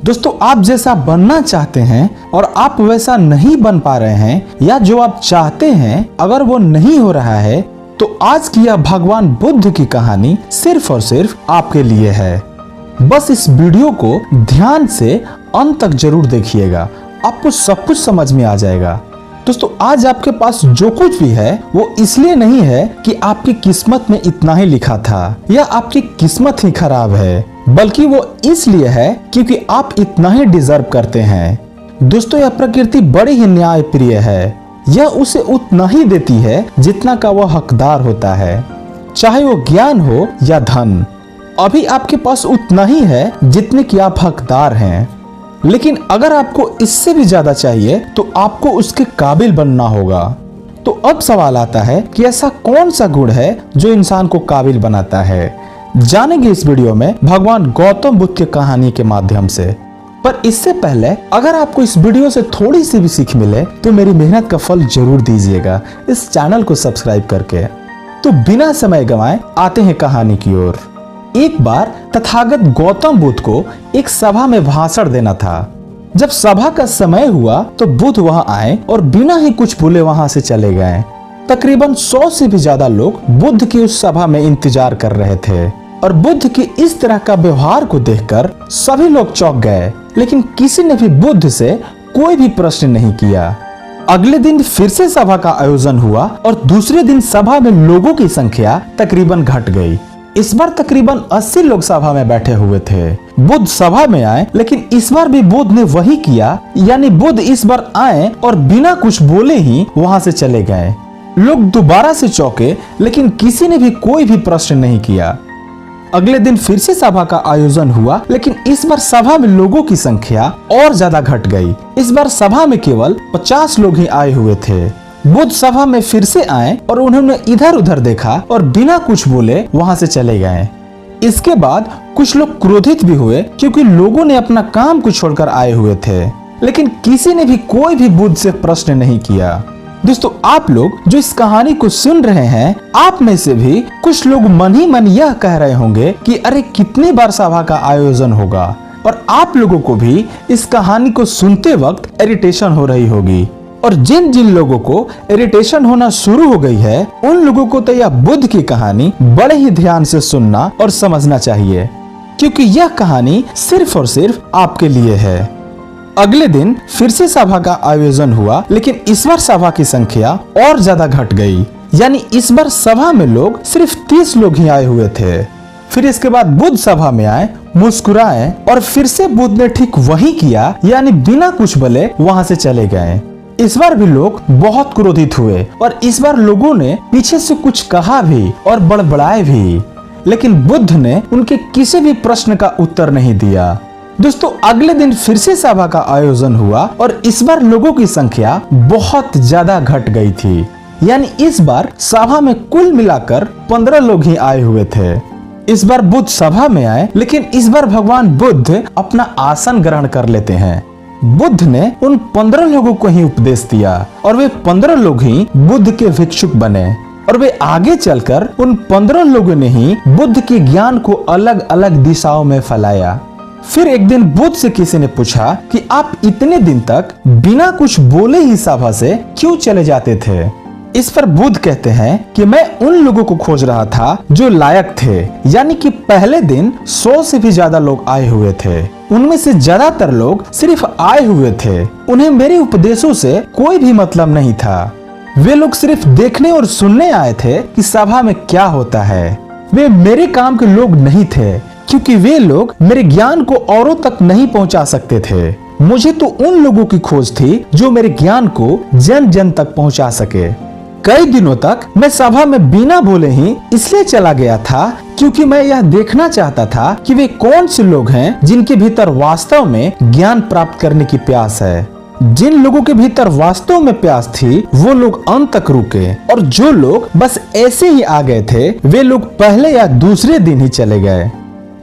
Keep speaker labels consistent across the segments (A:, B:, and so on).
A: दोस्तों, आप जैसा बनना चाहते हैं और आप वैसा नहीं बन पा रहे हैं, या जो आप चाहते हैं अगर वो नहीं हो रहा है, तो आज की यह भगवान बुद्ध की कहानी सिर्फ और सिर्फ आपके लिए है। बस इस वीडियो को ध्यान से अंत तक जरूर देखिएगा, आपको सब कुछ समझ में आ जाएगा। दोस्तों, आज आपके पास जो कुछ भी है वो इसलिए नहीं है कि आपकी किस्मत में इतना ही लिखा था या आपकी किस्मत ही खराब है, बल्कि वो इसलिए है क्योंकि आप इतना ही डिजर्व करते हैं। दोस्तों, यह प्रकृति बड़ी ही न्याय प्रिय है। यह उसे उतना ही देती है जितना का वह हकदार होता है, चाहे वो ज्ञान हो या धन। अभी आपके पास उतना ही है जितने की आप हकदार हैं, लेकिन अगर आपको इससे भी ज्यादा चाहिए तो आपको उसके काबिल बनना होगा। तो अब सवाल आता है कि ऐसा कौन सा गुण है जो इंसान को काबिल बनाता है। जानेंगे इस वीडियो में भगवान गौतम बुद्ध की कहानी के माध्यम से। पर इससे पहले अगर आपको इस वीडियो से थोड़ी सी भी सीख मिले तो मेरी मेहनत का फल जरूर दीजिएगा इस चैनल को सब्सक्राइब करके। तो बिना समय गंवाए आते हैं कहानी की ओर। एक बार तथागत गौतम बुद्ध को एक सभा में भाषण देना था। जब सभा का समय हुआ तो बुद्ध वहां आए और बिना ही कुछ बोले वहां से चले गए। तकरीबन 100 से भी ज्यादा लोग बुद्ध की उस सभा में इंतजार कर रहे थे और बुद्ध की इस तरह का व्यवहार को देखकर सभी लोग चौंक गए, लेकिन किसी ने भी बुद्ध से कोई भी प्रश्न नहीं किया। अगले दिन फिर से सभा का आयोजन हुआ और दूसरे दिन सभा में लोगों की संख्या तकरीबन घट गई। इस बार तकरीबन 80 लोग सभा में बैठे हुए थे। बुद्ध सभा में आए, लेकिन इस बार भी बुद्ध ने वही किया, यानी बुद्ध इस बार आए और बिना कुछ बोले ही वहां से चले गए। लोग दोबारा से चौंके, लेकिन किसी ने भी कोई भी प्रश्न नहीं किया। अगले दिन फिर से सभा का आयोजन हुआ, लेकिन इस बार सभा में लोगों की संख्या और ज्यादा घट गई। इस बार सभा में केवल 50 लोग ही आए हुए थे। बुद्ध सभा में फिर से आए और उन्होंने इधर उधर देखा और बिना कुछ बोले वहां से चले गए। इसके बाद कुछ लोग क्रोधित भी हुए क्योंकि लोगों ने अपना काम को छोड़कर आए हुए थे, लेकिन किसी ने भी कोई भी बुद्ध से प्रश्न नहीं किया। दोस्तों, आप लोग जो इस कहानी को सुन रहे हैं, आप में से भी कुछ लोग मन ही मन यह कह रहे होंगे कि अरे कितनी बार सभा का आयोजन होगा, और आप लोगों को भी इस कहानी को सुनते वक्त इरिटेशन हो रही होगी। और जिन जिन लोगों को इरिटेशन होना शुरू हो गई है, उन लोगों को तो यह बुद्ध की कहानी बड़े ही ध्यान से सुनना और समझना चाहिए, क्योंकि यह कहानी सिर्फ और सिर्फ आपके लिए है। अगले दिन फिर से सभा का आयोजन हुआ, लेकिन इस बार सभा की संख्या और ज्यादा घट गई, यानी इस बार सभा में लोग सिर्फ 30 लोग ही आए हुए थे। फिर इसके बाद बुद्ध सभा में आए, मुस्कुराए और फिर से बुद्ध ने ठीक वही किया, यानी बिना कुछ बोले वहां से चले गए। इस बार भी लोग बहुत क्रोधित हुए और इस बार लोगों ने पीछे से कुछ कहा भी और बड़बड़ाए भी, लेकिन बुद्ध ने उनके किसी भी प्रश्न का उत्तर नहीं दिया। दोस्तों, अगले दिन फिर से सभा का आयोजन हुआ और इस बार लोगों की संख्या बहुत ज्यादा घट गई थी, यानी इस बार सभा में कुल मिलाकर 15 लोग ही आए हुए थे। इस बार बुद्ध सभा में आए, लेकिन इस बार भगवान बुद्ध अपना आसन ग्रहण कर लेते हैं। बुद्ध ने उन 15 लोगों को ही उपदेश दिया और वे 15 लोग ही बुद्ध के भिक्षुक बने, और वे आगे चलकर उन 15 लोगों ने ही बुद्ध के ज्ञान को अलग अलग दिशाओं में फैलाया। फिर एक दिन बुद्ध से किसी ने पूछा कि आप इतने दिन तक बिना कुछ बोले ही सभा से क्यों चले जाते थे। इस पर बुद्ध कहते हैं कि मैं उन लोगों को खोज रहा था जो लायक थे, यानी कि पहले दिन 100 से भी ज्यादा लोग आए हुए थे। उनमें से ज्यादातर लोग सिर्फ आए हुए थे, उन्हें मेरे उपदेशों से कोई भी मतलब नहीं था। वे लोग सिर्फ देखने और सुनने आए थे कि सभा में क्या होता है। वे मेरे काम के लोग नहीं थे, क्योंकि वे लोग मेरे ज्ञान को औरों तक नहीं पहुंचा सकते थे। मुझे तो उन लोगों की खोज थी जो मेरे ज्ञान को जन जन तक पहुंचा सके। कई दिनों तक मैं सभा में बिना बोले ही इसलिए चला गया था क्योंकि मैं यह देखना चाहता था कि वे कौन से लोग हैं जिनके भीतर वास्तव में ज्ञान प्राप्त करने की प्यास है। जिन लोगों के भीतर वास्तव में प्यास थी वो लोग अंत तक रुके, और जो लोग बस ऐसे ही आ गए थे वे लोग पहले या दूसरे दिन ही चले गए।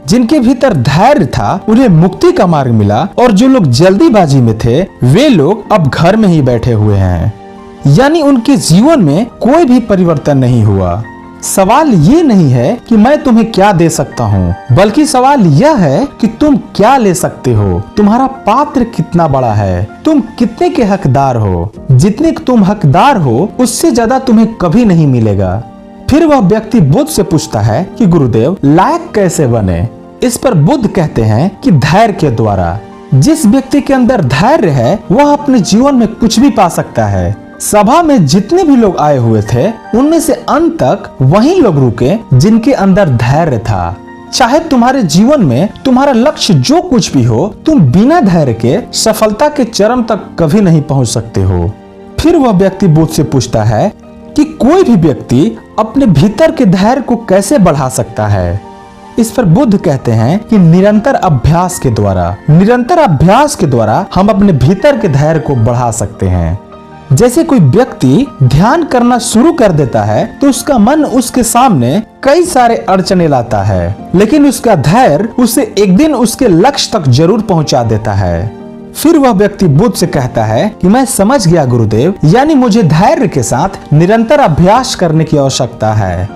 A: जिनके भीतर धैर्य था उन्हें मुक्ति का मार्ग मिला, और जो लोग जल्दीबाजी में थे वे लोग अब घर में ही बैठे हुए हैं, यानी उनके जीवन में कोई भी परिवर्तन नहीं हुआ। सवाल ये नहीं है कि मैं तुम्हें क्या दे सकता हूँ, बल्कि सवाल यह है कि तुम क्या ले सकते हो। तुम्हारा पात्र कितना बड़ा है, तुम कितने के हकदार हो। जितने तुम हकदार हो उससे ज्यादा तुम्हें कभी नहीं मिलेगा। फिर वह व्यक्ति बुद्ध से पूछता है कि गुरुदेव, लायक कैसे बने। इस पर बुद्ध कहते हैं कि धैर्य के द्वारा। जिस व्यक्ति के अंदर धैर्य है वह अपने जीवन में कुछ भी पा सकता है। सभा में जितने भी लोग आए हुए थे उनमें से अंत तक वही लोग रुके जिनके अंदर धैर्य था। चाहे तुम्हारे जीवन में तुम्हारा लक्ष्य जो कुछ भी हो, तुम बिना धैर्य के सफलता के चरम तक कभी नहीं पहुंच सकते हो। फिर वह व्यक्ति बुद्ध से पूछता है कि कोई भी व्यक्ति अपने भीतर के धैर्य को कैसे बढ़ा सकता है। इस पर बुद्ध कहते हैं कि निरंतर अभ्यास के द्वारा, निरंतर अभ्यास के द्वारा हम अपने भीतर के धैर्य को बढ़ा सकते हैं। जैसे कोई व्यक्ति ध्यान करना शुरू कर देता है तो उसका मन उसके सामने कई सारे अड़चने लाता है, लेकिन उसका धैर्य उसे एक दिन उसके लक्ष्य तक जरूर पहुंचा देता है। फिर वह व्यक्ति बुद्ध से कहता है कि मैं समझ गया गुरुदेव, यानी मुझे धैर्य के साथ निरंतर अभ्यास करने की आवश्यकता है।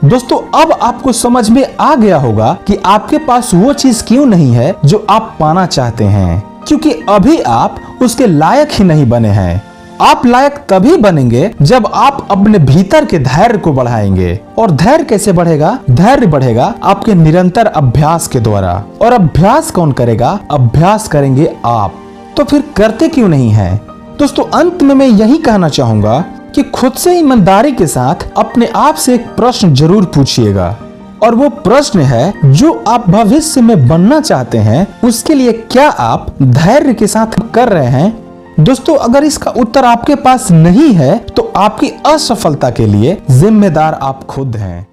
A: दोस्तों, अब आपको समझ में आ गया होगा कि आपके पास वो चीज क्यों नहीं है जो आप पाना चाहते हैं, क्योंकि अभी आप उसके लायक ही नहीं बने हैं। आप लायक तभी बनेंगे जब आप अपने भीतर के धैर्य को बढ़ाएंगे। और धैर्य कैसे बढ़ेगा? धैर्य बढ़ेगा आपके निरंतर अभ्यास के द्वारा। और अभ्यास कौन करेगा? अभ्यास करेंगे आप। तो फिर करते क्यों नहीं है? दोस्तों, अंत में मैं यही कहना चाहूंगा कि खुद से ईमानदारी के साथ अपने आप से एक प्रश्न जरूर पूछिएगा, और वो प्रश्न है जो आप भविष्य में बनना चाहते हैं उसके लिए क्या आप धैर्य के साथ कर रहे हैं। दोस्तों, अगर इसका उत्तर आपके पास नहीं है तो आपकी असफलता के लिए जिम्मेदार आप खुद हैं।